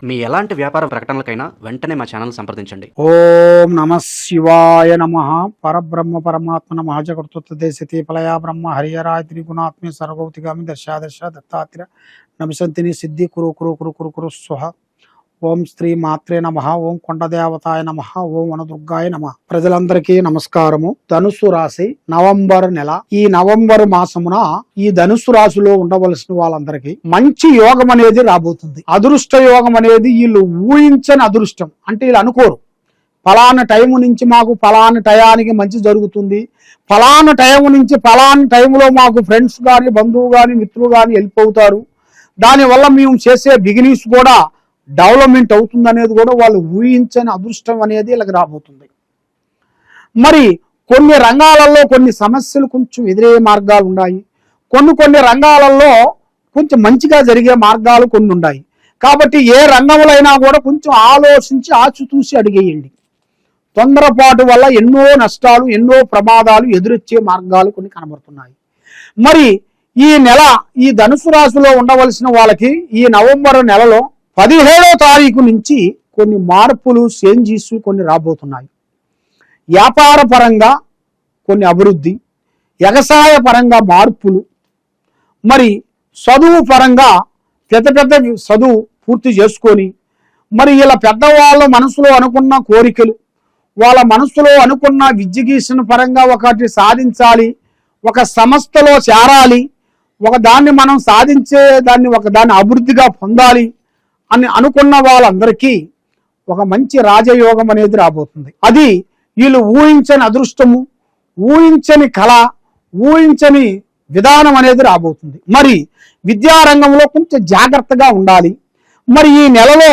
మీ ఎలాంటి వ్యాపార ప్రకటనలకైనా వెంటనే మా ఛానల్ సంప్రదించండి. ఓం నమ శివాయ నమః. పరబ్రహ్మ పరమాత్మ నమః. జగత్తుదేశతి పలయా బ్రహ్మ హరియరాయ త్రిగుణాత్మే సర్వగౌతిగామి దర్శ దత్తాత్ర నమసంతిని సిద్ధి కురు కురు కురు కురు కురు స్వహ. ఓం శ్రీ మాత్రే నమః. ఓం కొండదేవతాయ నమః. ఓం వనదుర్గాయ నమః. ప్రజలందరికీ నమస్కారము. ధనుస్సు రాశి నవంబర్ నెల. ఈ నవంబర్ మాసమున ఈ ధనుస్సు రాశిలో ఉండవలసిన వాళ్ళందరికీ మంచి యోగం అనేది రాబోతుంది. అదృష్ట యోగం అనేది వీళ్ళు ఊహించని అదృష్టం. అంటే వీళ్ళు అనుకోరు ఫలానా టైము నుంచి మాకు ఫలానా టయానికి మంచి జరుగుతుంది, ఫలానా టైం నుంచి ఫలానా టైంలో మాకు ఫ్రెండ్స్ కానీ బంధువు కానీ మిత్రులు కానీ వెళ్ళిపోతారు, దానివల్ల మేము చేసే బిగినెస్ కూడా డెవలప్మెంట్ అవుతుంది అనేది కూడా వాళ్ళు ఊహించని అదృష్టం అనేది వీళ్ళకి రాబోతుంది. మరి కొన్ని రంగాలలో కొన్ని సమస్యలు కొంచెం ఎదురయ్యే మార్గాలు ఉన్నాయి, కొన్ని రంగాలలో కొంచెం మంచిగా జరిగే మార్గాలు కొన్ని ఉన్నాయి. కాబట్టి ఏ రంగంలో కూడా కొంచెం ఆలోచించి ఆచితూసి అడిగేయండి. తొందరపాటు వల్ల ఎన్నో నష్టాలు ఎన్నో ప్రమాదాలు ఎదురొచ్చే మార్గాలు కొన్ని కనబడుతున్నాయి. మరి ఈ నెల ఈ ధనుసు రాశిలో ఉండవలసిన వాళ్ళకి ఈ నవంబర్ నెలలో 17వ తారీఖు నుంచి కొన్ని మార్పులు చేంజెస్ కొన్ని రాబోతున్నాయి. వ్యాపార పరంగా కొన్ని అభివృద్ధి, వ్యవసాయ పరంగా మార్పులు, మరి చదువు పరంగా పెద్ద చదువు పూర్తి చేసుకొని మరి ఇలా పెద్దవాళ్ళ మనసులో అనుకున్న కోరికలు, వాళ్ళ మనసులో అనుకున్న విద్యగీసిన పరంగా ఒకటి సాధించాలి, ఒక సంస్థలో చేరాలి, ఒక దాన్ని మనం సాధించే దాన్ని అభివృద్ధిగా పొందాలి అని అనుకున్న వాళ్ళందరికీ ఒక మంచి రాజయోగం అనేది రాబోతుంది. అది వీళ్ళు ఊహించని అదృష్టము, ఊహించని కళ, ఊహించని విధానం అనేది రాబోతుంది. మరి విద్యారంగంలో కొంచెం జాగ్రత్తగా ఉండాలి. మరి ఈ నెలలో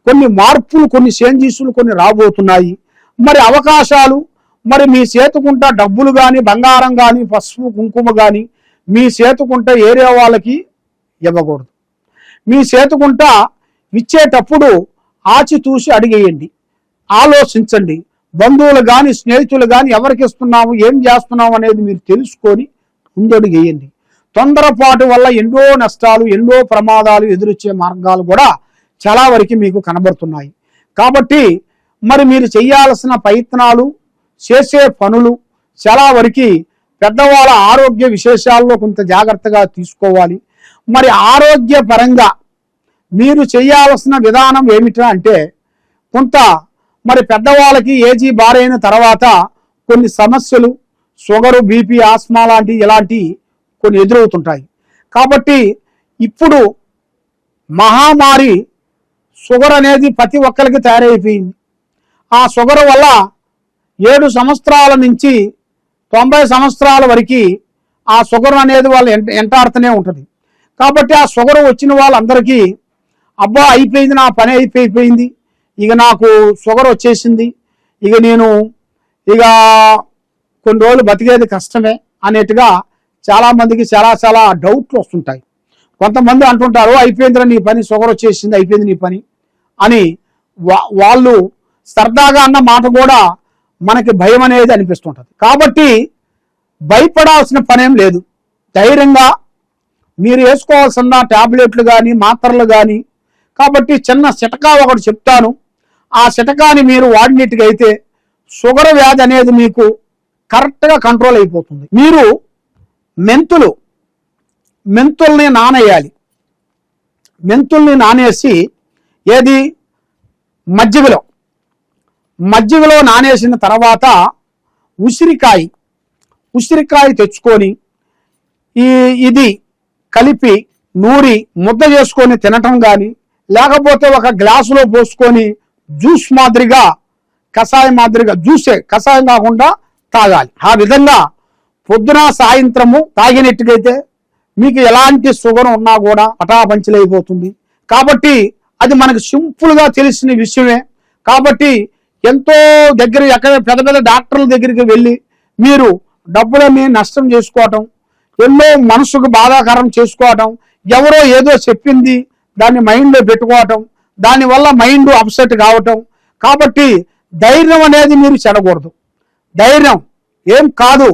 కొన్ని మార్పులు కొన్ని చేంజెస్లు కొన్ని రాబోతున్నాయి. మరి అవకాశాలు, మరి మీ చేతుకుంట డబ్బులు కానీ బంగారం కానీ పసుపు కుంకుమ కానీ మీ చేతుకుంట ఏరియా వాళ్ళకి ఇవ్వకూడదు. మీ చేతుకుంట ఇచ్చేటప్పుడు ఆచితూసి అడిగేయండి, ఆలోచించండి. బంధువులు కానీ స్నేహితులు కానీ ఎవరికి ఇస్తున్నాము ఏం చేస్తున్నాము అనేది మీరు తెలుసుకొని ముందడుగేయండి. తొందరపాటు వల్ల ఎన్నో నష్టాలు ఎన్నో ప్రమాదాలు ఎదురొచ్చే మార్గాలు కూడా చాలా వరకు మీకు కనబడుతున్నాయి. కాబట్టి మరి మీరు చేయాల్సిన ప్రయత్నాలు చేసే పనులు చాలా వరకు పెద్దవాళ్ళ ఆరోగ్య విశేషాల్లో కొంత జాగ్రత్తగా తీసుకోవాలి. మరి ఆరోగ్య పరంగా మీరు చేయాల్సిన విధానం ఏమిటా అంటే కొంత మరి పెద్దవాళ్ళకి ఏజీ బారైన తర్వాత కొన్ని సమస్యలు షుగరు బీపీ ఆస్మా లాంటి ఇలాంటి కొన్ని ఎదురవుతుంటాయి. కాబట్టి ఇప్పుడు మహామారి షుగర్ అనేది ప్రతి ఒక్కరికి తయారైపోయింది. ఆ షుగర్ వల్ల 7 సంవత్సరాల నుంచి 90 సంవత్సరాల వరకు ఆ షుగర్ అనేది వాళ్ళు ఎంటాడుతూనే ఉంటుంది. కాబట్టి ఆ షుగర్ వచ్చిన వాళ్ళందరికీ అబ్బా అయిపోయింది, నా పని అయిపోయింది, ఇక నాకు షుగర్ వచ్చేసింది, ఇక నేను కొన్ని రోజులు బతికేది కష్టమే అనేట్టుగా చాలామందికి చాలా డౌట్లు వస్తుంటాయి. కొంతమంది అంటుంటారు అయిపోయిందిరా నీ పని, షుగర్ వచ్చేసింది అయిపోయింది నీ పని అని వాళ్ళు సరదాగా అన్న మాట కూడా మనకి భయం అనేది అనిపిస్తుంటుంది. కాబట్టి భయపడాల్సిన పనేం లేదు. ధైర్యంగా మీరు వేసుకోవాల్సిన టాబ్లెట్లు కానీ మాత్రలు కానీ, కాబట్టి చిన్న చిటకా ఒకటి చెప్తాను, ఆ చిటకాని మీరు వాడినట్టుగా అయితే షుగర్ వ్యాధి అనేది మీకు కరెక్ట్గా కంట్రోల్ అయిపోతుంది. మీరు మెంతుల్ని నానేయాలి. మెంతుల్ని నానేసి ఏది మజ్జిగలో నానేసిన తర్వాత ఉసిరికాయ తెచ్చుకొని ఇది కలిపి నూరి ముద్ద చేసుకొని తినటం కానీ, లేకపోతే ఒక గ్లాసులో పోసుకొని జ్యూస్ మాదిరిగా కషాయం మాదిరిగా కషాయం కాకుండా తాగాలి. ఆ విధంగా పొద్దున సాయంత్రము తాగినట్టుగైతే మీకు ఎలాంటి షుగర్ ఉన్నా కూడా పటాపంచలైపోతుంది. కాబట్టి అది మనకు సింపుల్గా తెలిసిన విషయమే. కాబట్టి ఎంతో ఎక్కడ పెద్ద డాక్టర్ల దగ్గరికి వెళ్ళి మీరు డబ్బులని నష్టం చేసుకోవటం, ఎన్నో మనసుకు బాధాకరం చేసుకోవటం, ఎవరో ఏదో చెప్పింది దాన్ని మైండ్లో పెట్టుకోవటం, దానివల్ల మైండ్ అప్సెట్ కావటం. కాబట్టి ధైర్యం అనేది మీరు చెడకూడదు. ధైర్యం ఏం కాదు,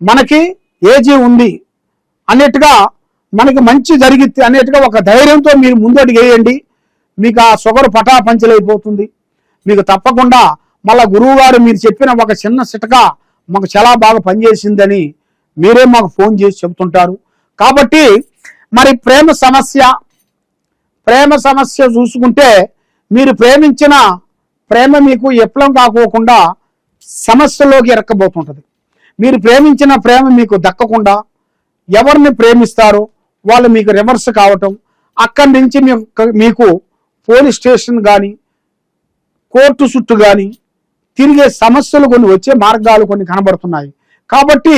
మనకి ఏజీ ఉంది అన్నట్టుగా మనకి మంచి జరిగితే అన్నట్టుగా ఒక ధైర్యంతో మీరు ముందడుగు వేయండి. మీకు ఆ షుగర్ పటాపంచలైపోతుంది. మీకు తప్పకుండా మళ్ళా గురువు గారు మీరు చెప్పిన ఒక చిన్న చిట్కా మాకు చాలా బాగా పనిచేసిందని మీరే మాకు ఫోన్ చేసి చెబుతుంటారు. కాబట్టి మరి ప్రేమ సమస్య చూసుకుంటే మీరు ప్రేమించిన ప్రేమ మీకు ఎప్పుడం కాకోకుండా సమస్యలోకి ఎరక్కబోతుంటుంది. మీరు ప్రేమించిన ప్రేమ మీకు దక్కకుండా ఎవరిని ప్రేమిస్తారో వాళ్ళు మీకు రివర్స్ కావటం, అక్కడి నుంచి మీకు పోలీస్ స్టేషన్ కానీ కోర్టు చుట్టూ కానీ తిరిగే సమస్యలు కొన్ని వచ్చే మార్గాలు కొన్ని కనబడుతున్నాయి. కాబట్టి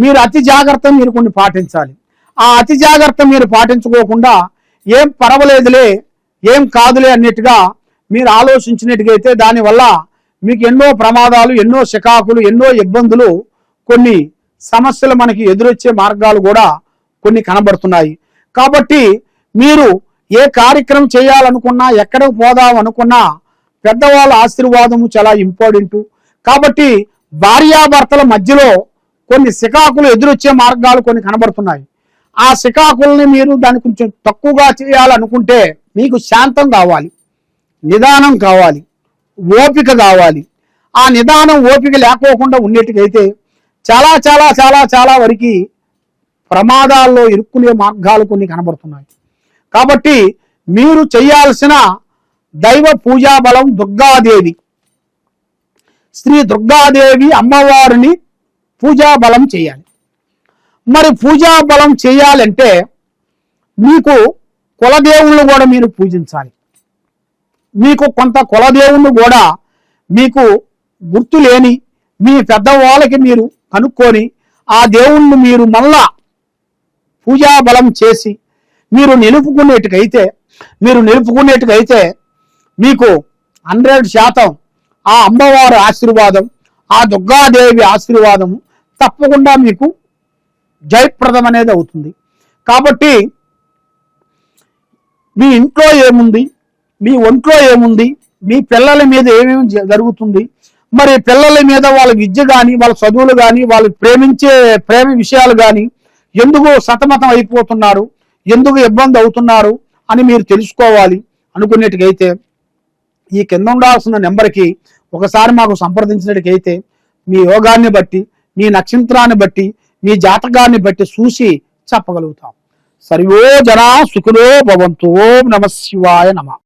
మీరు అతి జాగ్రత్త మీరు కొన్ని పాటించాలి. ఆ అతి జాగ్రత్త మీరు పాటించుకోకుండా ఏం పర్వాలేదులే ఏం కాదులే అన్నట్టుగా మీరు ఆలోచించినట్టుగైతే దానివల్ల మీకు ఎన్నో ప్రమాదాలు, ఎన్నో చికాకులు, ఎన్నో ఇబ్బందులు, కొన్ని సమస్యలు మనకి ఎదురొచ్చే మార్గాలు కూడా కొన్ని కనబడుతున్నాయి. కాబట్టి మీరు ఏ కార్యక్రమం చేయాలనుకున్నా, ఎక్కడికి పోదాం అనుకున్నా పెద్దవాళ్ళ ఆశీర్వాదము చాలా ఇంపార్టెంట్. కాబట్టి భార్యాభర్తల మధ్యలో కొన్ని చికాకులు ఎదురొచ్చే మార్గాలు కొన్ని కనబడుతున్నాయి. ఆ చికాకుల్ని మీరు దాన్ని కొంచెం తక్కువగా చేయాలనుకుంటే మీకు శాంతం కావాలి, నిదానం కావాలి, ఓపిక కావాలి. ఆ నిదానం ఓపిక లేకోకుండా ఉండేట్టుకైతే చాలా చాలా చాలా చాలా వరకు ప్రమాదాల్లో ఇరుక్కునే మార్గాలు కొన్ని కనబడుతున్నాయి. కాబట్టి మీరు చేయాల్సిన దైవ పూజా బలం దుర్గాదేవి, శ్రీ దుర్గాదేవి అమ్మవారిని పూజా బలం చేయాలి. మరి పూజా బలం చేయాలంటే మీకు కులదేవుళ్ళు కూడా మీరు పూజించాలి. మీకు కొంత కులదేవుళ్ళు కూడా మీకు గుర్తు లేని మీ పెద్దవాళ్ళకి మీరు కనుక్కొని ఆ దేవుణ్ణి మీరు మళ్ళా పూజా బలం చేసి మీరు నిలుపుకునేట్టుకైతే మీకు 100% ఆ అమ్మవారి ఆశీర్వాదం, ఆ దుర్గాదేవి ఆశీర్వాదం తప్పకుండా మీకు జయప్రదం అనేది అవుతుంది. కాబట్టి మీ ఇంట్లో ఏముంది, మీ ఒంట్లో ఏముంది, మీ పిల్లల మీద ఏమేమి జరుగుతుంది, మరి పిల్లల మీద వాళ్ళ విద్య కానీ, వాళ్ళ చదువులు కానీ, వాళ్ళు ప్రేమ విషయాలు కానీ ఎందుకు సతమతం అయిపోతున్నారు, ఎందుకు ఇబ్బంది అవుతున్నారు అని మీరు తెలుసుకోవాలి అనుకునేట్టుకైతే ఈ కింద ఉండాల్సిన నెంబర్కి ఒకసారి మాకు సంప్రదించినట్టుకైతే మీ యోగాన్ని బట్టి, మీ నక్షత్రాన్ని బట్టి, మీ జాతకాన్ని బట్టి చూసి చెప్పగలుగుతాం. సర్వో జనా సుఖినో భవంతు. ఓం నమః శివాయ నమః.